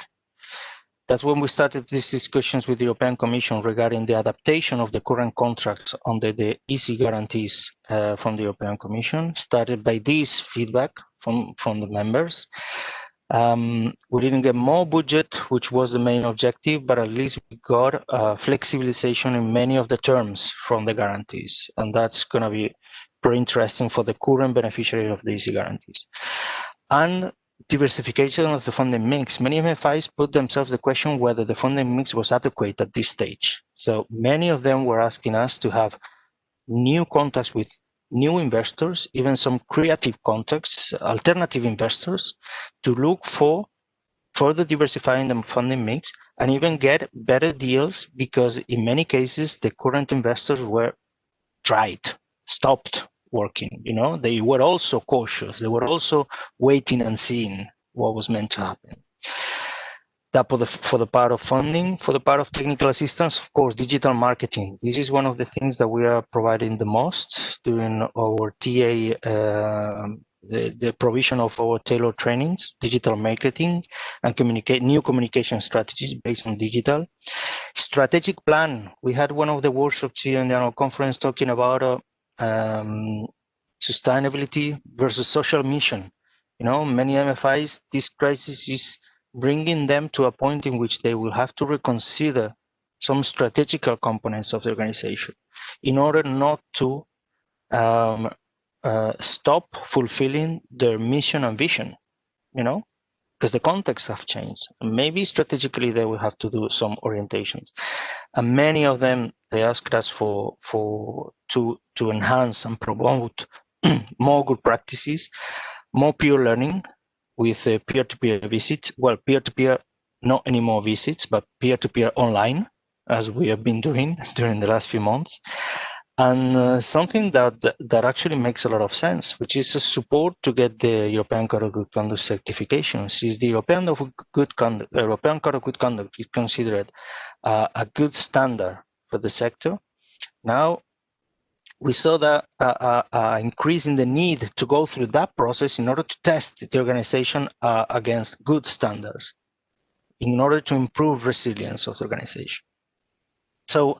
That's when we started these discussions with the European Commission regarding the adaptation of the current contracts under the EASY guarantees from the European Commission, started by this feedback from the members. We didn't get more budget, which was the main objective, but at least we got flexibilization in many of the terms from the guarantees. And that's going to be pretty interesting for the current beneficiaries of the EASY guarantees. And diversification of the funding mix. Many MFIs put themselves the question whether the funding mix was adequate at this stage. So many of them were asking us to have new contacts with new investors, even some creative contacts, alternative investors, to look for further diversifying the funding mix and even get better deals, because in many cases the current investors were stopped working. You know, they were also cautious. They were also waiting and seeing what was meant to happen. That for the part of funding. For the part of technical assistance, of course, digital marketing. This is one of the things that we are providing the most during our TA, the provision of our tailored trainings, digital marketing, and new communication strategies based on digital. Strategic plan. We had one of the workshops here in the annual conference talking about sustainability versus social mission. You know, many MFIs, this crisis is bringing them to a point in which they will have to reconsider some strategical components of the organization in order not to stop fulfilling their mission and vision, you know, because the contexts have changed. Maybe strategically they will have to do some orientations. And many of them, they asked us to enhance and promote more good practices, more peer learning with peer-to-peer visits. Well, peer-to-peer, not anymore visits, but peer-to-peer online, as we have been doing during the last few months. And something that actually makes a lot of sense, which is a support to get the European Code of Good Conduct certification. Since the European Code of Good Conduct is considered a good standard for the sector, now we saw that increase in the need to go through that process in order to test the organization against good standards, in order to improve resilience of the organization. So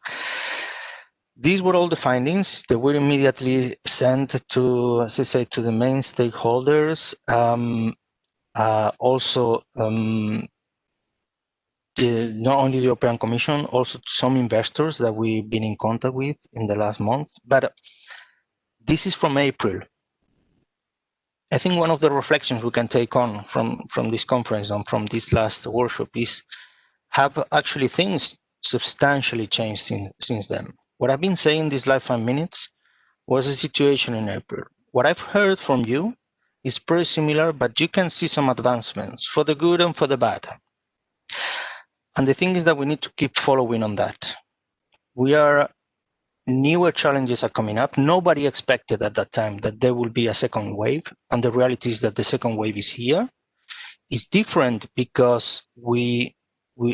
these were all the findings. They were immediately sent to, as I say, to the main stakeholders. Also, not only the European Commission, also to some investors that we've been in contact with in the last months. But this is from April. I think one of the reflections we can take on from this conference and from this last workshop is, have actually things substantially changed since then? What I've been saying these last 5 minutes was the situation in April. What I've heard from you is pretty similar, but you can see some advancements for the good and for the bad. And the thing is that we need to keep following on that. Newer challenges are coming up. Nobody expected at that time that there will be a second wave, and the reality is that the second wave is here. It's different because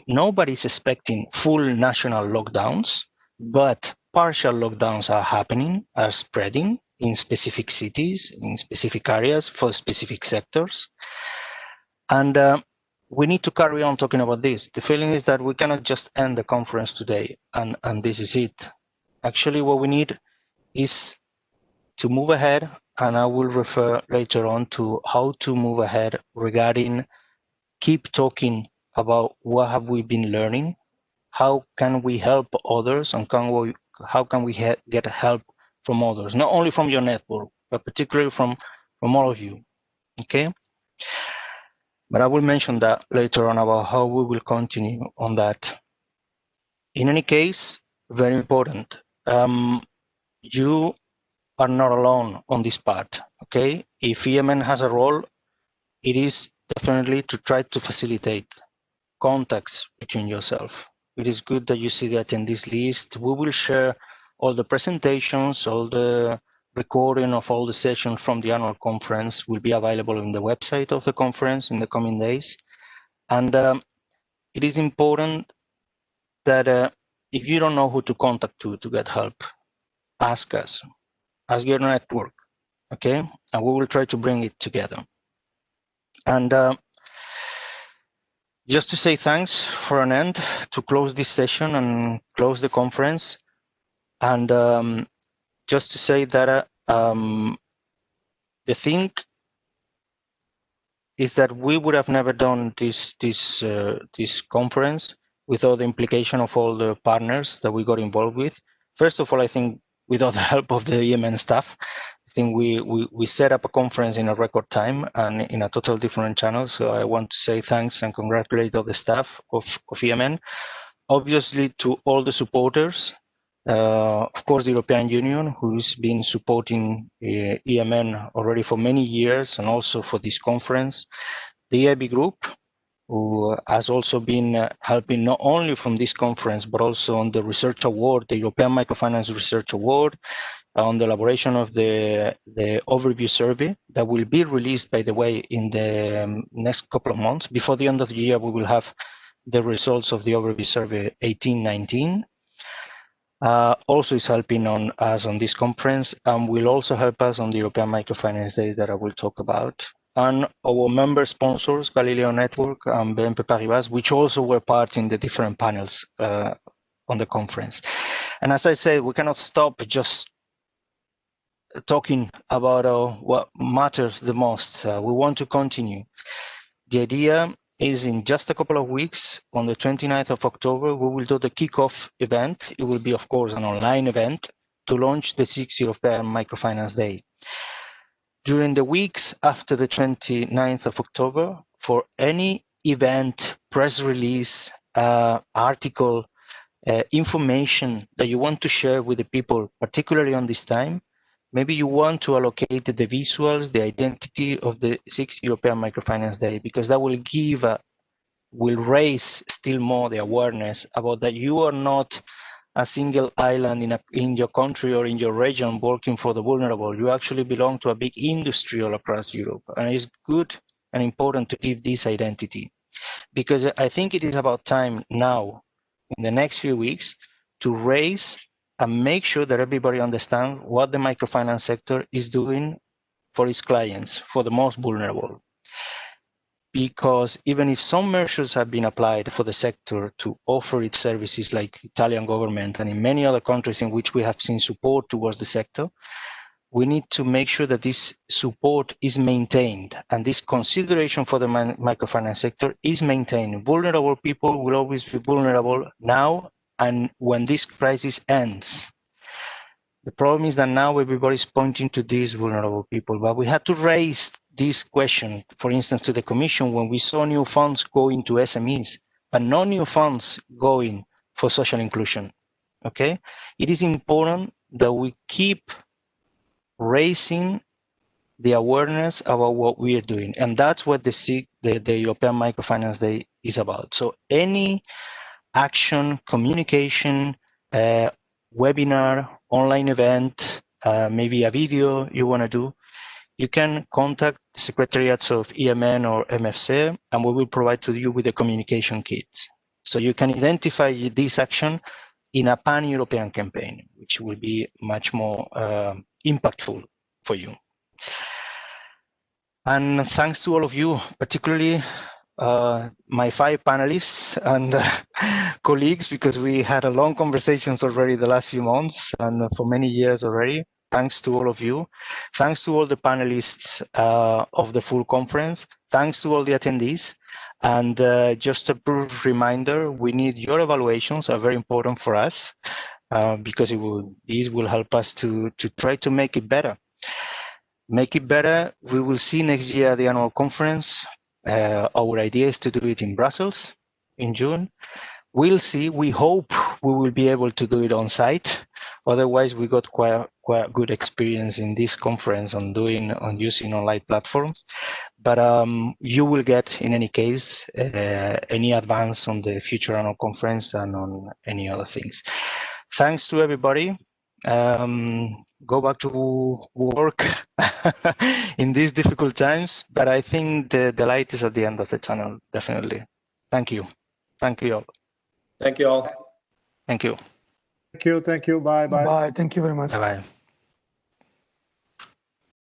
nobody's expecting full national lockdowns, but partial lockdowns are happening, are spreading in specific cities, in specific areas, for specific sectors. And we need to carry on talking about this. The feeling is that we cannot just end the conference today and this is it. Actually, what we need is to move ahead, and I will refer later on to how to move ahead regarding keep talking about what have we been learning, how can we help others, and how can we get help from others, not only from your network, but particularly from all of you, okay? But I will mention that later on about how we will continue on that. In any case, very important, you are not alone on this part, okay? If EMN has a role, it is definitely to try to facilitate contacts between yourself. It is good that you see the attendees list. We will share all the presentations, all the recording of all the sessions from the annual conference will be available on the website of the conference in the coming days. And it is important that if you don't know who to contact to get help, ask us, ask your network, okay? And we will try to bring it together. And just to say thanks for an end, to close this session and close the conference. And just to say that the thing is that we would have never done this conference without the implication of all the partners that we got involved with. First of all, I think without the help of the EMN staff, I think we set up a conference in a record time and in a total different channel. So I want to say thanks and congratulate all the staff of EMN. Obviously to all the supporters, of course, the European Union, who's been supporting EMN already for many years and also for this conference. The EIB Group, who has also been helping not only from this conference, but also on the Research Award, the European Microfinance Research Award, on the elaboration of the overview survey that will be released, by the way, in the next couple of months. Before the end of the year, we will have the results of the overview survey 18-19. Also is helping on us on this conference and will also help us on the European Microfinance Day that I will talk about. And our member sponsors, Galileo Network and BNP Paribas, which also were part in the different panels on the conference. And as I said, we cannot stop just talking about what matters the most. We want to continue. The idea is in just a couple of weeks, on the 29th of October, we will do the kickoff event. It will be, of course, an online event to launch the 6th European Microfinance Day. During the weeks after the 29th of October, for any event, press release, article, information that you want to share with the people, particularly on this time, maybe you want to allocate the visuals, the identity of the 6th European Microfinance Day, because that will give, will raise still more the awareness about that you are not a single island in your country or in your region working for the vulnerable. You actually belong to a big industry all across Europe. And it's good and important to give this identity, because I think it is about time now, in the next few weeks, to raise and make sure that everybody understands what the microfinance sector is doing for its clients, for the most vulnerable. Because even if some measures have been applied for the sector to offer its services, like Italian government and in many other countries in which we have seen support towards the sector, we need to make sure that this support is maintained and this consideration for the microfinance sector is maintained. Vulnerable people will always be vulnerable now and when this crisis ends. The problem is that now everybody's pointing to these vulnerable people, but we had to raise this question, for instance, to the Commission when we saw new funds going to SMEs, but no new funds going for social inclusion, okay? It is important that we keep raising the awareness about what we are doing, and that's what the European Microfinance Day is about. So any action, communication, webinar, online event, maybe a video you want to do, you can contact the secretariats of EMN or MFC, and we will provide to you with a communication kit. So you can identify this action in a pan-European campaign, which will be much more impactful for you. And thanks to all of you, particularly my 5 panelists and colleagues, because we had a long conversations already the last few months and for many years already. Thanks to all of you. Thanks to all the panelists of the full conference. Thanks to all the attendees. And just a brief reminder, we need your evaluations, are very important for us because these will help us to try to make it better. Make it better. We will see next year at the annual conference. Our idea is to do it in Brussels in June. We'll see. We hope we will be able to do it on site. Otherwise, we got quite good experience in this conference on using online platforms. But you will get, in any case, any advance on the future annual conference and on any other things. Thanks to everybody. Go back to work in these difficult times, but I think the light is at the end of the tunnel, definitely. Thank you. Thank you all. Thank you all. Thank you. Thank you. Bye. Bye. Thank you very much. Bye-bye.